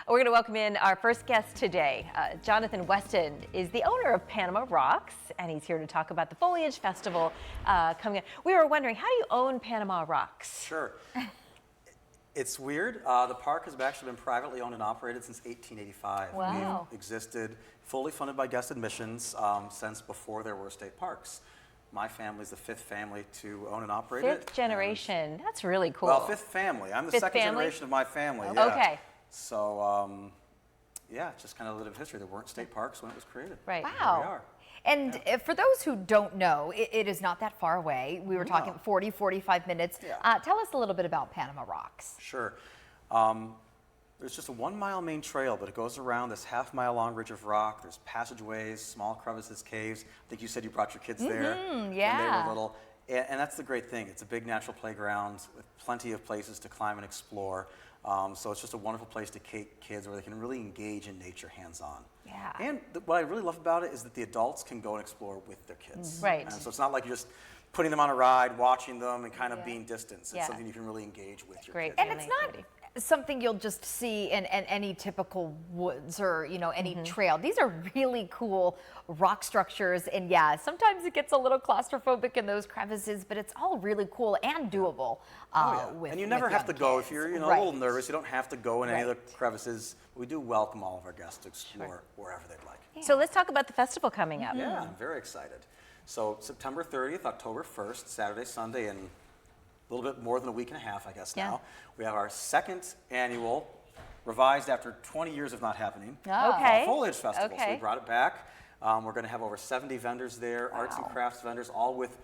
We're going to welcome in our first guest today. Jonathan Weston is the owner of Panama Rocks, and he's here to talk about the Foliage Festival coming up. We were wondering, how do you own Panama Rocks? Sure. It's weird. The park has actually been privately owned and operated since 1885. Wow. We've existed fully funded by guest admissions since before there were state parks. My family's the fifth family to own and operate it. Fifth generation. That's really cool. Well, fifth family. I'm the Fifth second family? generation of my family. Okay. Yeah. Okay. So, yeah, just kind of a little bit of history. There weren't state parks when it was created. Right. Here we Wow. are. And for those who don't know, it is not that far away. We were talking 40, 45 minutes. Yeah. Tell us a little bit about Panama Rocks. Sure. There's just a 1 mile main trail, but it goes around this half-mile long ridge of rock. There's passageways, small crevices, caves. I think you said you brought your kids there when they yeah. were little. And that's the great thing. It's a big natural playground with plenty of places to climb and explore. So it's just a wonderful place to take kids where they can really engage in nature hands-on. Yeah. And what I really love about it is that the adults can go and explore with their kids. Right. And so it's not like you're just putting them on a ride, watching them, and kind of being distant. It's Yeah. something you can really engage with your Great. kids. And Family it's not activity. something you'll just see in any typical woods or, any trail. These are really cool rock structures. And yeah, sometimes it gets a little claustrophobic in those crevices, but it's all really cool and doable. With, And you never with have to young go kids. if you're a Right. little nervous. You don't have to go in any of Right. the crevices. We do welcome all of our guests to explore wherever they'd like. So let's talk about the festival coming up. Yeah, I'm very excited. So September 30th, October 1st, Saturday, Sunday, and a little bit more than a week and a half, I guess Yeah. now. We have our second annual, revised after 20 years of not happening, Okay. Foliage Festival. So Okay. we brought it back. We're going to have over 70 vendors there, arts and crafts vendors, all with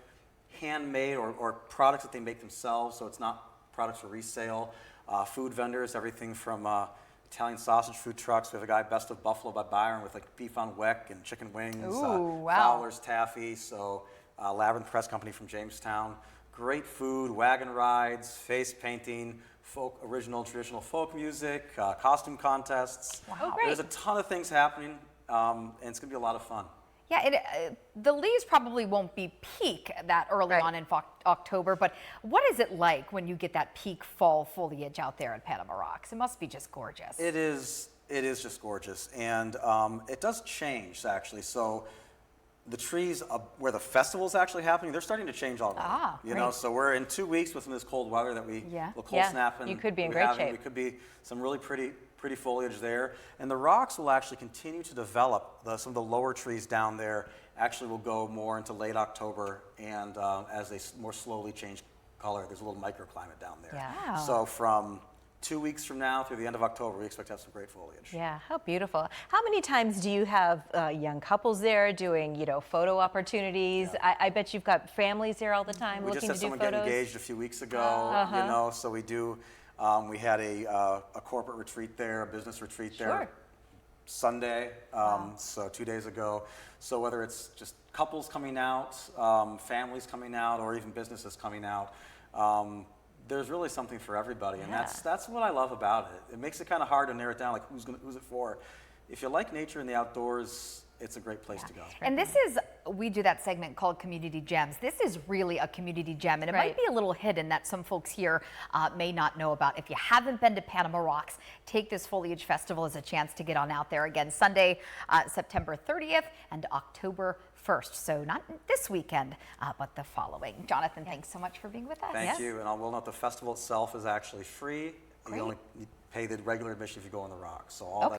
handmade or products that they make themselves, so it's not products for resale. Food vendors, everything from Italian sausage food trucks. We have a guy, Best of Buffalo by Byron, with like beef on weck and chicken wings. Ooh, wow. Fowler's Taffy, so Labyrinth Press Company from Jamestown. Great food, wagon rides, face painting, folk, original traditional folk music, costume contests. Wow. Oh, great. There's a ton of things happening, and it's going to be a lot of fun. Yeah, the leaves probably won't be peak that early Right. on in October, but what is it like when you get that peak fall foliage out there at Panama Rocks? It must be just gorgeous. It is just gorgeous, and it does change actually. So the trees where the festival is actually happening, they're starting to change already. You know, great. so we're in 2 weeks with this cold weather that the cold Yeah, snap, and you could be in we're great having. shape. We could be some really pretty foliage there, and the rocks will actually continue to develop. Some of the lower trees down there actually will go more into late October, and as they more slowly change color, there's a little microclimate down there. Yeah. Wow. So from 2 weeks from now through the end of October, we expect to have some great foliage. Yeah, how beautiful. How many times do you have young couples there doing, photo opportunities? I bet you've got families there all the time We just looking had to do someone photos. get engaged a few weeks ago, so we do. We had a corporate retreat there, a business retreat there Sunday, so 2 days ago. So whether it's just couples coming out, families coming out, or even businesses coming out, there's really something for everybody, and that's what I love about it. It makes it kind of hard to narrow it down, like who's it for. If you like nature and the outdoors, it's a great place to go. And this is, we do that segment called Community Gems. This is really a community gem, and it might be a little hidden that some folks here may not know about. If you haven't been to Panama Rocks, take this Foliage Festival as a chance to get on out there. Again, Sunday, September 30th and October 1st. So not this weekend, but the following. Jonathan, thanks so much for being with us. Thank you, and I will note the festival itself is actually free. You only pay the regular admission if you go on the rocks. So all that